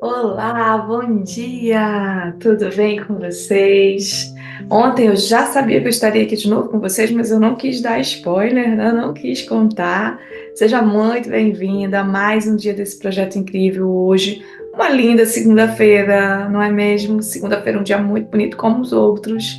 Olá, bom dia! Tudo bem com vocês? Ontem eu já sabia que eu estaria aqui de novo com vocês, mas eu não quis dar spoiler, né? Não quis contar. Seja muito bem-vinda a mais um dia desse projeto incrível hoje. Uma linda segunda-feira, não é mesmo? Segunda-feira é um dia muito bonito como os outros.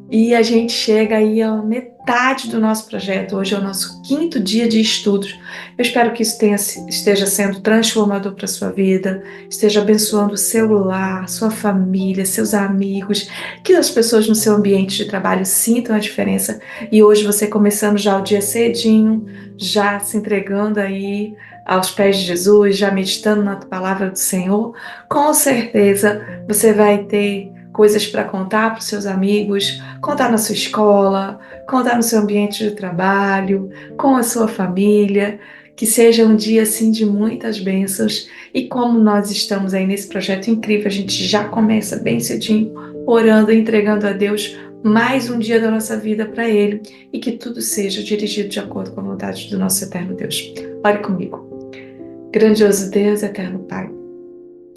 E a gente chega aí à metade do nosso projeto. Hoje é o nosso quinto dia de estudos. Eu espero que isso esteja sendo transformador para a sua vida, esteja abençoando o seu lar, sua família, seus amigos, que as pessoas no seu ambiente de trabalho sintam a diferença. E hoje você começando já o dia cedinho, já se entregando aí aos pés de Jesus, já meditando na palavra do Senhor, com certeza você vai ter coisas para contar para os seus amigos, contar na sua escola, contar no seu ambiente de trabalho, com a sua família, que seja um dia assim de muitas bênçãos. E como nós estamos aí nesse projeto incrível, a gente já começa bem cedinho, orando e entregando a Deus mais um dia da nossa vida para Ele e que tudo seja dirigido de acordo com a vontade do nosso eterno Deus. Ore comigo. Grandioso Deus, eterno Pai,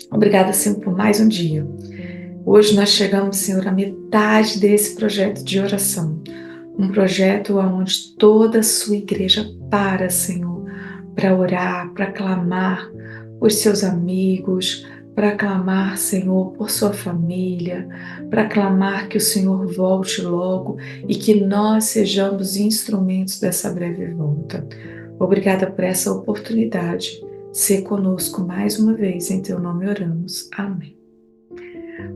obrigada, Senhor, por mais um dia. Hoje nós chegamos, Senhor, à metade desse projeto de oração. Um projeto onde toda a sua igreja para, Senhor, para orar, para clamar por seus amigos, para clamar, Senhor, por sua família, para clamar que o Senhor volte logo e que nós sejamos instrumentos dessa breve volta. Obrigada por essa oportunidade. Ser conosco mais uma vez, em teu nome oramos. Amém.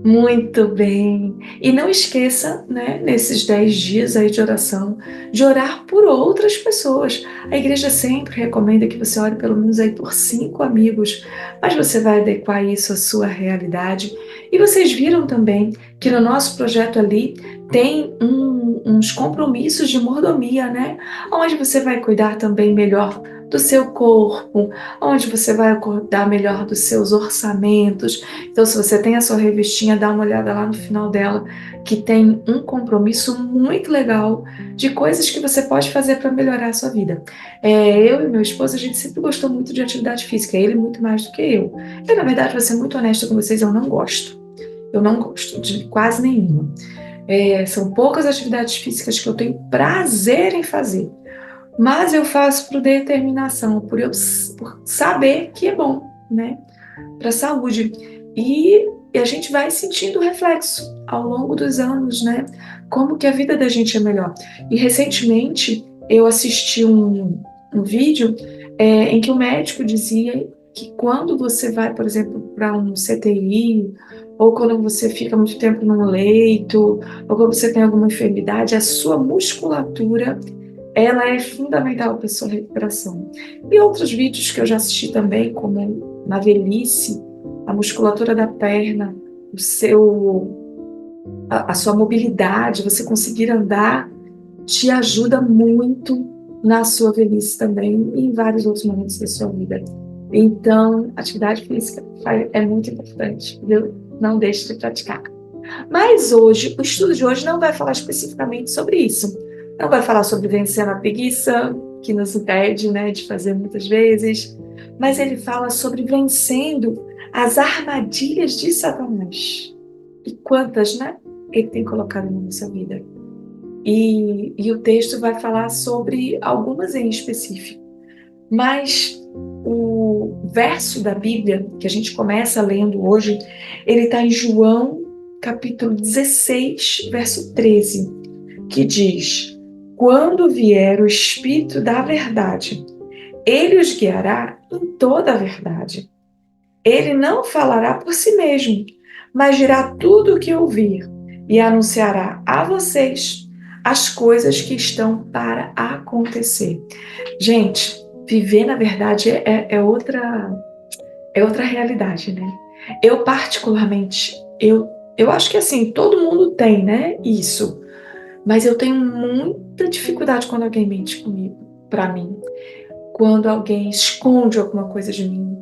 Muito bem. E não esqueça, né, nesses 10 dias aí de oração, de orar por outras pessoas. A igreja sempre recomenda que você ore pelo menos aí por 5 amigos, mas você vai adequar isso à sua realidade. E vocês viram também que no nosso projeto ali tem uns compromissos de mordomia, né? Onde você vai cuidar também melhor do seu corpo, onde você vai acordar melhor dos seus orçamentos. Então, se você tem a sua revistinha, dá uma olhada lá no final dela, que tem um compromisso muito legal de coisas que você pode fazer para melhorar a sua vida. Eu e meu esposo, a gente sempre gostou muito de atividade física, ele muito mais do que eu. Eu, na verdade, vou ser muito honesta com vocês, eu não gosto. Eu não gosto de quase nenhuma. São poucas atividades físicas que eu tenho prazer em fazer, mas eu faço por determinação, por saber que é bom, né? Para a saúde. E a gente vai sentindo o reflexo ao longo dos anos, né? Como que a vida da gente é melhor. E recentemente eu assisti um vídeo em que o médico dizia que quando você vai, por exemplo, para um CTI, ou quando você fica muito tempo num leito, ou quando você tem alguma enfermidade, a sua musculatura ela é fundamental para a sua recuperação. E outros vídeos que eu já assisti também, como na velhice, a musculatura da perna, a sua mobilidade, você conseguir andar, te ajuda muito na sua velhice também e em vários outros momentos da sua vida. Então, atividade física é muito importante, viu? Não deixe de praticar. Mas hoje, o estudo de hoje não vai falar especificamente sobre isso. Não vai falar sobre vencer a preguiça, que nos impede, né, de fazer muitas vezes, mas ele fala sobre vencendo as armadilhas de Satanás. E quantas, né, ele tem colocado na nossa vida. E o texto vai falar sobre algumas em específico. Mas o verso da Bíblia que a gente começa lendo hoje, ele está em João, capítulo 16, verso 13, que diz: Quando vier o Espírito da verdade, ele os guiará em toda a verdade. Ele não falará por si mesmo, mas dirá tudo o que ouvir e anunciará a vocês as coisas que estão para acontecer. Gente, viver na verdade é outra realidade, né? Eu particularmente, eu acho que assim, todo mundo tem, né, isso. Mas eu tenho muita dificuldade quando alguém mente comigo, para mim. Quando alguém esconde alguma coisa de mim.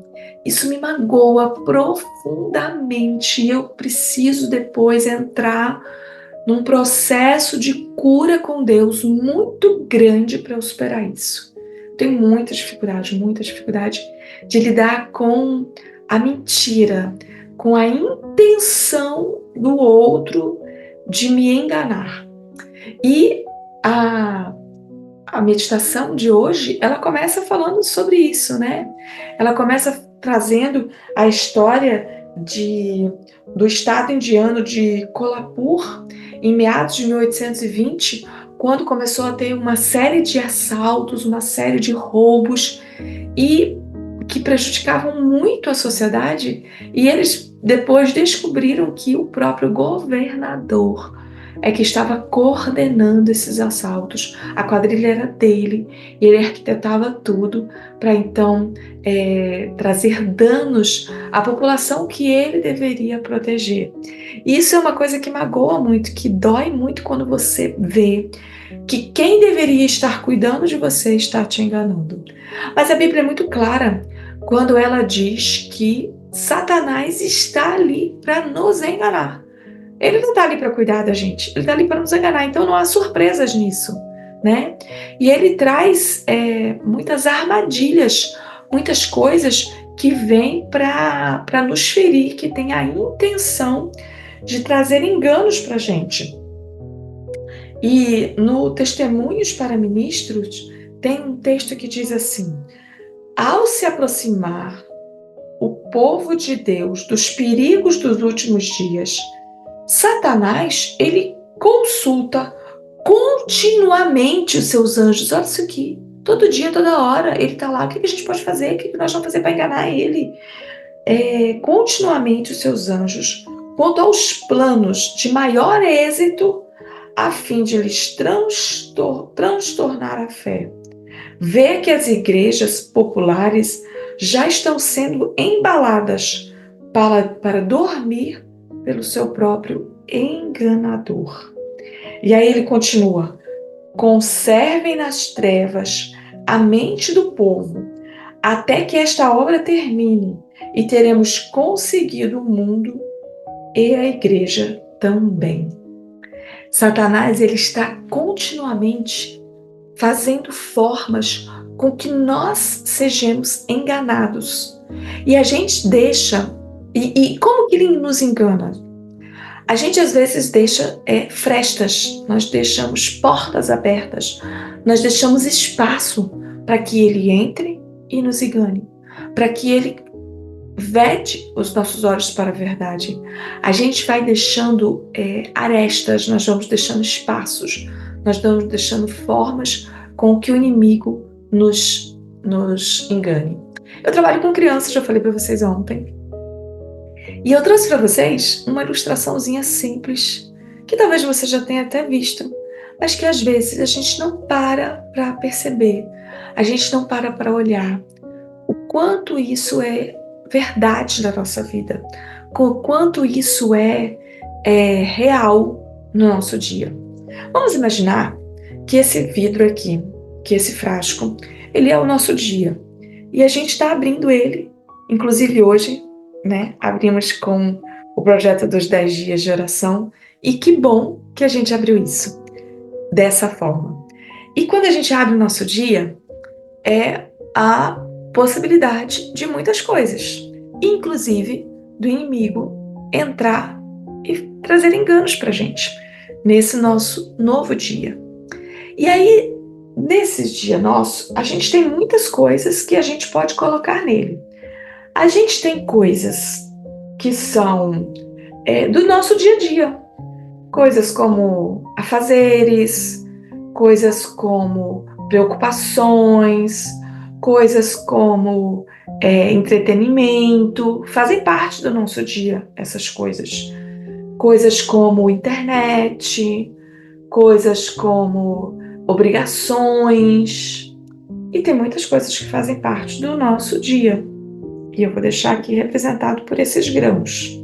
Isso me magoa profundamente. E eu preciso depois entrar num processo de cura com Deus muito grande para eu superar isso. Tenho muita dificuldade de lidar com a mentira, com a intenção do outro de me enganar. E a meditação de hoje, ela começa falando sobre isso, né? Ela começa trazendo a história do estado indiano de Kolhapur, em meados de 1820, quando começou a ter uma série de assaltos, uma série de roubos, e que prejudicavam muito a sociedade, e eles depois descobriram que o próprio governador é que estava coordenando esses assaltos. A quadrilha era dele e ele arquitetava tudo para então trazer danos à população que ele deveria proteger. E isso é uma coisa que magoa muito, que dói muito quando você vê que quem deveria estar cuidando de você está te enganando. Mas a Bíblia é muito clara quando ela diz que Satanás está ali para nos enganar. Ele não está ali para cuidar da gente, ele está ali para nos enganar, então não há surpresas nisso, né? E ele traz muitas armadilhas, muitas coisas que vêm para nos ferir, que tem a intenção de trazer enganos para a gente. E no Testemunhos para Ministros, tem um texto que diz assim: ao se aproximar o povo de Deus dos perigos dos últimos dias, Satanás, ele consulta continuamente os seus anjos. Olha isso aqui. Todo dia, toda hora, ele está lá. O que a gente pode fazer? O que nós vamos fazer para enganar ele? Continuamente os seus anjos, quanto aos planos de maior êxito, a fim de lhes transtornar a fé. Vê que as igrejas populares já estão sendo embaladas para dormir pelo seu próprio enganador. E aí ele continua: conservem nas trevas a mente do povo, até que esta obra termine e teremos conseguido o mundo e a igreja também. Satanás, ele está continuamente fazendo formas com que nós sejamos enganados. E a gente deixa. E como que ele nos engana? A gente às vezes deixa frestas, nós deixamos portas abertas, nós deixamos espaço para que ele entre e nos engane, para que ele vede os nossos olhos para a verdade. A gente vai deixando arestas, nós vamos deixando espaços, nós vamos deixando formas com que o inimigo nos engane. Eu trabalho com crianças, já falei para vocês ontem, e eu trouxe para vocês uma ilustraçãozinha simples, que talvez você já tenha até visto, mas que às vezes a gente não para perceber, a gente não para olhar o quanto isso é verdade da nossa vida, o quanto isso é real no nosso dia. Vamos imaginar que esse vidro aqui, que esse frasco, ele é o nosso dia. E a gente está abrindo ele, inclusive hoje, né? Abrimos com o projeto dos 10 dias de oração. E que bom que a gente abriu isso, dessa forma. E quando a gente abre o nosso dia, é a possibilidade de muitas coisas, inclusive do inimigo entrar e trazer enganos para a gente, nesse nosso novo dia. E aí, nesse dia nosso, a gente tem muitas coisas que a gente pode colocar nele. A gente tem coisas que são do nosso dia a dia, coisas como afazeres, coisas como preocupações, coisas como entretenimento, fazem parte do nosso dia essas coisas. Coisas como internet, coisas como obrigações, e tem muitas coisas que fazem parte do nosso dia. E eu vou deixar aqui representado por esses grãos.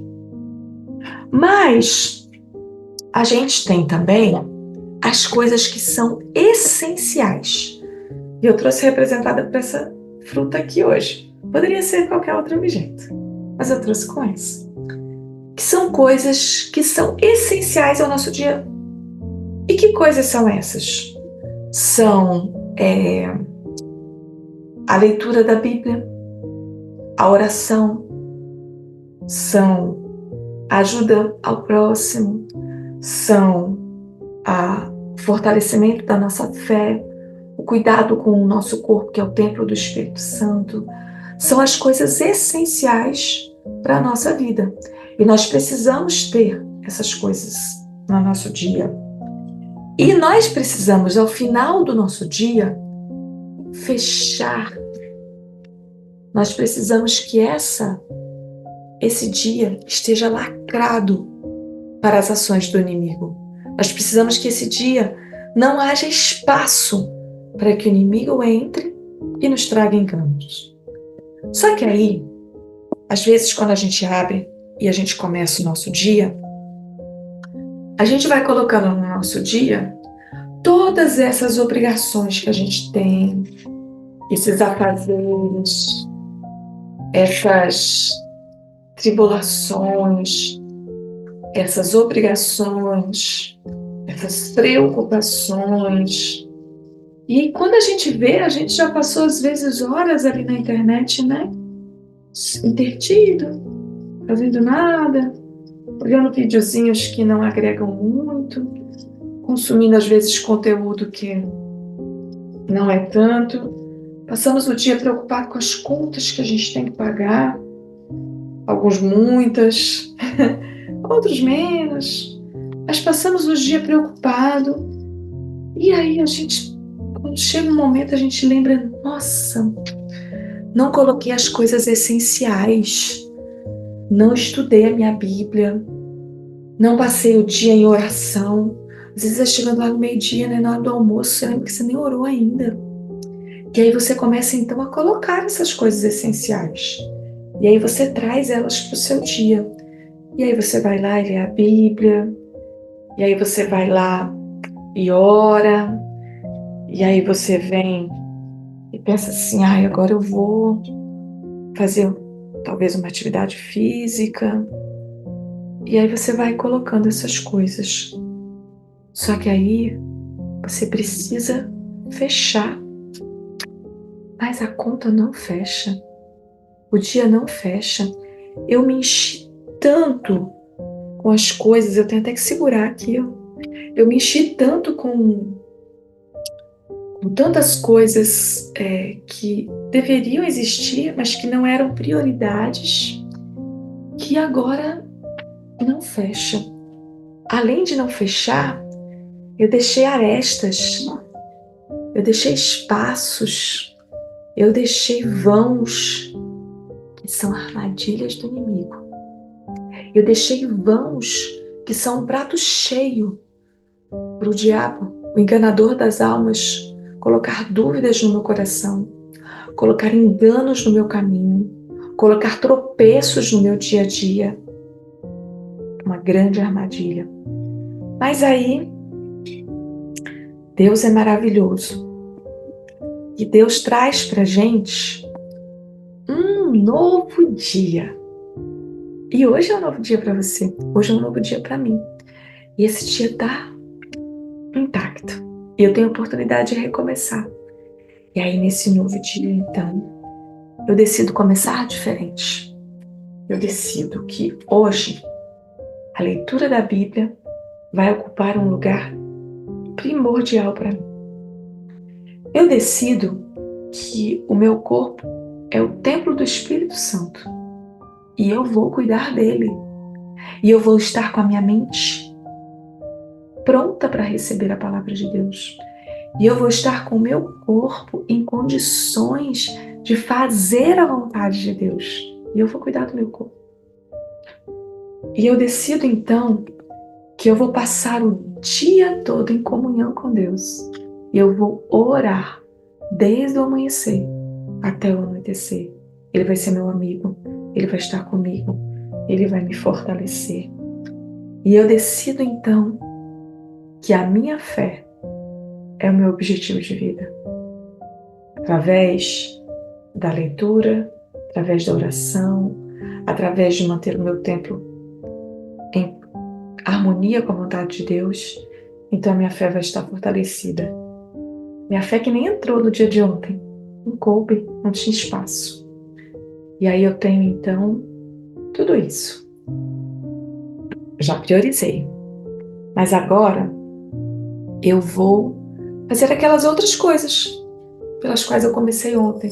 Mas a gente tem também as coisas que são essenciais. E eu trouxe representada por essa fruta aqui hoje. Poderia ser qualquer outro objeto, mas eu trouxe com essa. Que são coisas que são essenciais ao nosso dia. E que coisas são essas? São a leitura da Bíblia, a oração, são a ajuda ao próximo, são o fortalecimento da nossa fé, o cuidado com o nosso corpo, que é o templo do Espírito Santo, são as coisas essenciais para a nossa vida. E nós precisamos ter essas coisas no nosso dia. E nós precisamos, ao final do nosso dia, fechar. Nós precisamos que esse dia esteja lacrado para as ações do inimigo. Nós precisamos que esse dia não haja espaço para que o inimigo entre e nos traga enganos. Só que aí, às vezes, quando a gente abre e a gente começa o nosso dia, a gente vai colocando no nosso dia todas essas obrigações que a gente tem, esses afazeres, essas tribulações, essas obrigações, essas preocupações. E quando a gente vê, a gente já passou às vezes horas ali na internet, né? Intertido, fazendo nada, olhando videozinhos que não agregam muito, consumindo às vezes conteúdo que não é tanto. Passamos o dia preocupado com as contas que a gente tem que pagar, alguns muitas, outros menos, mas passamos o dia preocupado. E aí a gente, quando chega um momento, a gente lembra, nossa, não coloquei as coisas essenciais, não estudei a minha Bíblia, não passei o dia em oração. Às vezes é chegando lá no meio-dia, né, na hora do almoço, você lembra que você nem orou ainda. E aí você começa então a colocar essas coisas essenciais. E aí você traz elas para o seu dia. E aí você vai lá e lê a Bíblia. E aí você vai lá e ora. E aí você vem e pensa assim, agora eu vou fazer talvez uma atividade física. E aí você vai colocando essas coisas. Só que aí você precisa fechar. Mas a conta não fecha. O dia não fecha. Eu me enchi tanto com as coisas, eu tenho até que segurar aqui. Eu me enchi tanto com tantas coisas que deveriam existir, mas que não eram prioridades, que agora não fecha. Além de não fechar, eu deixei arestas, eu deixei espaços, eu deixei vãos, que são armadilhas do inimigo. Eu deixei vãos, que são um prato cheio para o diabo, o enganador das almas, colocar dúvidas no meu coração, colocar enganos no meu caminho, colocar tropeços no meu dia a dia. Uma grande armadilha. Mas aí, Deus é maravilhoso. E Deus traz para a gente um novo dia. E hoje é um novo dia para você. Hoje é um novo dia para mim. E esse dia está intacto. E eu tenho a oportunidade de recomeçar. E aí, nesse novo dia, então, eu decido começar diferente. Eu decido que hoje a leitura da Bíblia vai ocupar um lugar primordial para mim. Eu decido que o meu corpo é o templo do Espírito Santo e eu vou cuidar dele. E eu vou estar com a minha mente pronta para receber a palavra de Deus. E eu vou estar com o meu corpo em condições de fazer a vontade de Deus. E eu vou cuidar do meu corpo. E eu decido então que eu vou passar o dia todo em comunhão com Deus. E eu vou orar desde o amanhecer até o anoitecer. Ele vai ser meu amigo, ele vai estar comigo, ele vai me fortalecer. E eu decido então que a minha fé é o meu objetivo de vida. Através da leitura, através da oração, através de manter o meu templo em harmonia com a vontade de Deus, então a minha fé vai estar fortalecida. Minha fé que nem entrou no dia de ontem, não coube, não tinha espaço. E aí eu tenho então Tudo isso. Já priorizei. Mas agora eu vou fazer aquelas outras coisas pelas quais eu comecei ontem.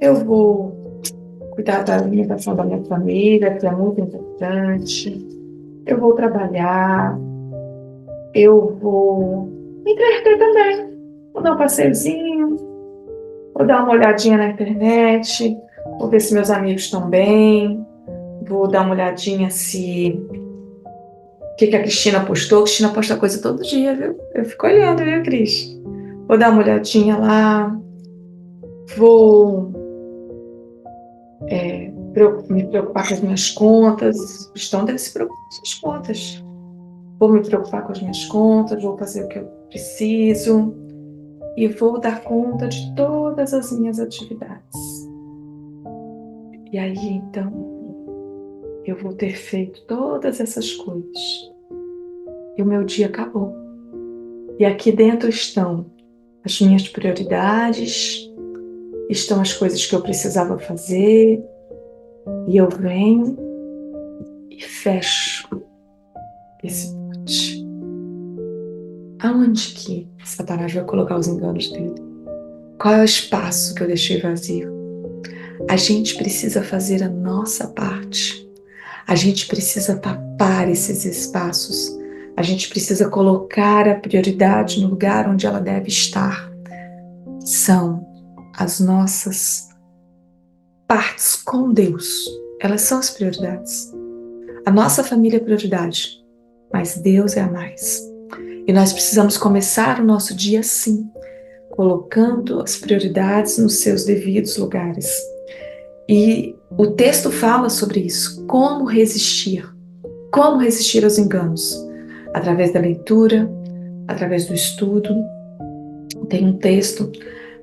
Eu vou cuidar da alimentação da minha família, que é muito importante. Eu vou trabalhar. Eu vou me entreter também. Vou dar um passeiozinho. Vou dar uma olhadinha na internet. Vou ver se meus amigos estão bem. Vou dar uma olhadinha se o que a Cristina postou. A Cristina posta coisa todo dia, viu? Eu fico olhando, viu, Cris? Vou dar uma olhadinha lá. Vou me preocupar com as minhas contas. O Cristão deve se preocupar com as suas contas. Vou me preocupar com as minhas contas, vou fazer o que eu preciso e vou dar conta de todas as minhas atividades. E aí, então, eu vou ter feito todas essas coisas. E o meu dia acabou. E aqui dentro estão as minhas prioridades, estão as coisas que eu precisava fazer, e eu venho e fecho esse pote. Aonde que Satanás vai colocar os enganos dele? Qual é o espaço que eu deixei vazio? A gente precisa fazer a nossa parte. A gente precisa tapar esses espaços. A gente precisa colocar a prioridade no lugar onde ela deve estar. São as nossas partes com Deus. Elas são as prioridades. A nossa família é prioridade, mas Deus é a mais. E nós precisamos começar o nosso dia assim, colocando as prioridades nos seus devidos lugares. E o texto fala sobre isso, como resistir aos enganos, através da leitura, através do estudo. Tem um texto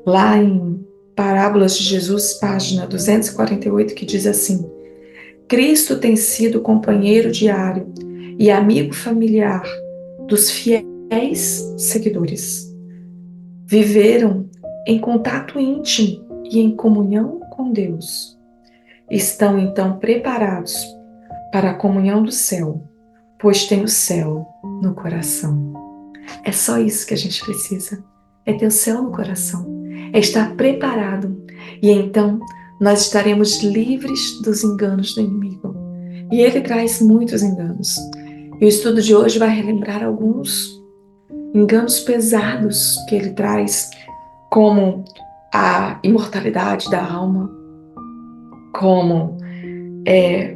lá em Parábolas de Jesus, página 248, que diz assim: Cristo tem sido companheiro diário e amigo familiar dos fiéis seguidores. Viveram em contato íntimo e em comunhão com Deus. Estão então preparados para a comunhão do céu, pois tem o céu no coração. É só isso que a gente precisa, é ter o céu no coração, é estar preparado, e então nós estaremos livres dos enganos do inimigo. E ele traz muitos enganos. E o estudo de hoje vai relembrar alguns enganos pesados que ele traz, como a imortalidade da alma, como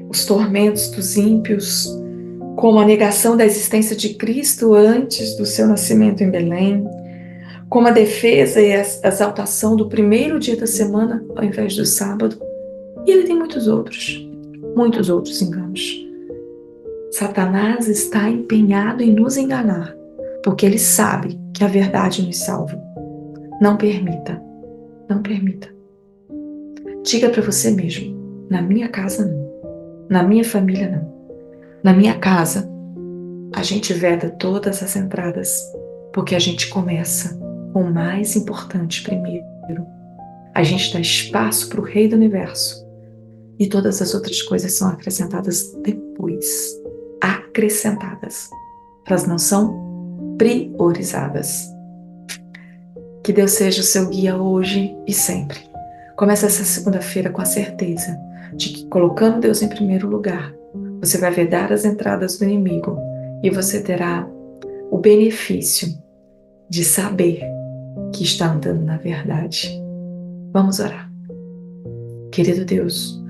os tormentos dos ímpios, como a negação da existência de Cristo antes do seu nascimento em Belém, como a defesa e a exaltação do primeiro dia da semana ao invés do sábado. E ele tem muitos outros enganos. Satanás está empenhado em nos enganar, porque ele sabe que a verdade nos salva. Não permita, não permita. Diga para você mesmo: na minha casa não, na minha família não. Na minha casa, a gente veda todas as entradas, porque a gente começa com o mais importante primeiro. A gente dá espaço para o Rei do Universo e todas as outras coisas são acrescentadas depois. Acrescentadas. Elas não são priorizadas. Que Deus seja o seu guia hoje e sempre. Comece essa segunda-feira com a certeza de que, colocando Deus em primeiro lugar, você vai vedar as entradas do inimigo e você terá o benefício de saber que está andando na verdade. Vamos orar. Querido Deus,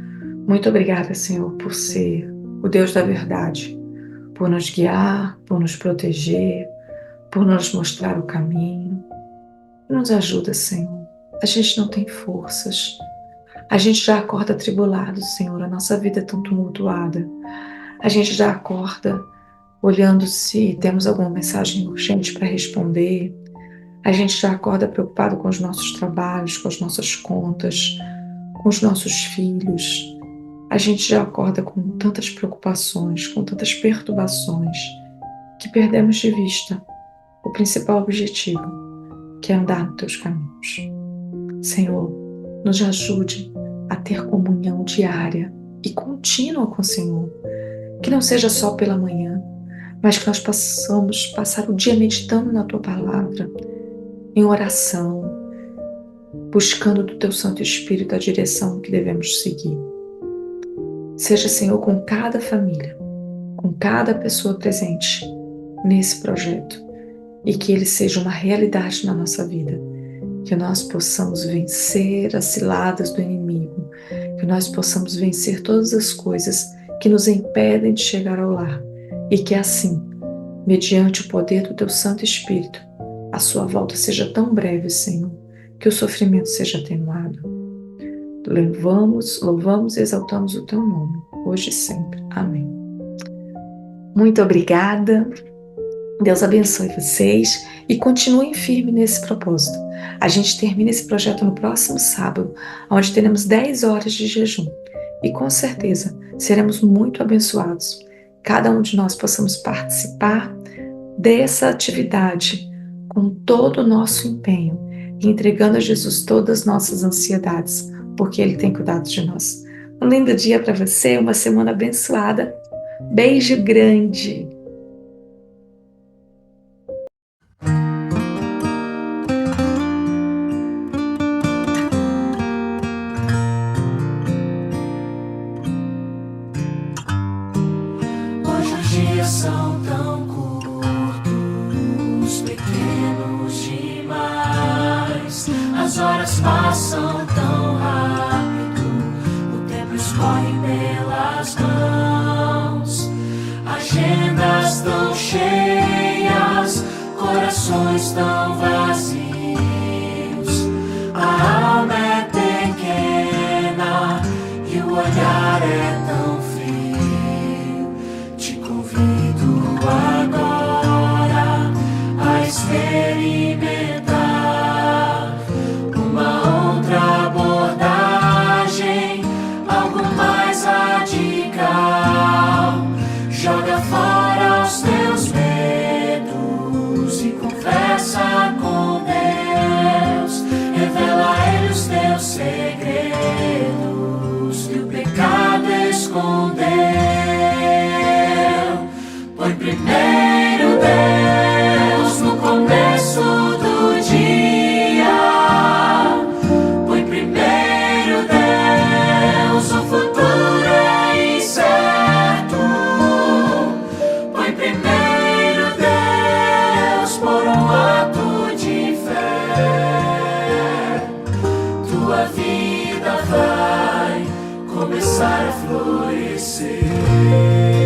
muito obrigada, Senhor, por ser o Deus da verdade, por nos guiar, por nos proteger, por nos mostrar o caminho. Nos ajuda, Senhor. A gente não tem forças. A gente já acorda atribulado, Senhor. A nossa vida é tão tumultuada. A gente já acorda olhando se temos alguma mensagem urgente para responder. A gente já acorda preocupado com os nossos trabalhos, com as nossas contas, com os nossos filhos. A gente já acorda com tantas preocupações, com tantas perturbações, que perdemos de vista o principal objetivo, que é andar nos teus caminhos. Senhor, nos ajude a ter comunhão diária e contínua com o Senhor. Que não seja só pela manhã, mas que nós possamos passar o dia meditando na Tua Palavra, em oração, buscando do Teu Santo Espírito a direção que devemos seguir. Seja, Senhor, com cada família, com cada pessoa presente nesse projeto, e que ele seja uma realidade na nossa vida, que nós possamos vencer as ciladas do inimigo, que nós possamos vencer todas as coisas que nos impedem de chegar ao lar, e que assim, mediante o poder do Teu Santo Espírito, a sua volta seja tão breve, Senhor, que o sofrimento seja atenuado. Louvamos e exaltamos o Teu nome, hoje e sempre. Amém. Muito obrigada. Deus abençoe vocês e continuem firmes nesse propósito. A gente termina esse projeto no próximo sábado, onde teremos 10 horas de jejum. E com certeza seremos muito abençoados. Cada um de nós possamos participar dessa atividade com todo o nosso empenho e entregando a Jesus todas as nossas ansiedades, porque Ele tem cuidado de nós. Um lindo dia para você, uma semana abençoada. Beijo grande! São tão curtos, pequenos demais. As horas passam tão rápido, o tempo escorre pelas mãos. Agendas tão cheias, corações tão vazios. A alma é pequena e o olhar é tão frio. Agora a experimentar uma outra abordagem, algo mais radical. Joga fora os teus medos e conversa com Deus. Revela a Ele os teus segredos que o pecado escondeu. Põe primeiro Deus no começo do dia. Põe primeiro Deus, o futuro é incerto. Põe primeiro Deus por um ato de fé. Tua vida vai começar a florescer.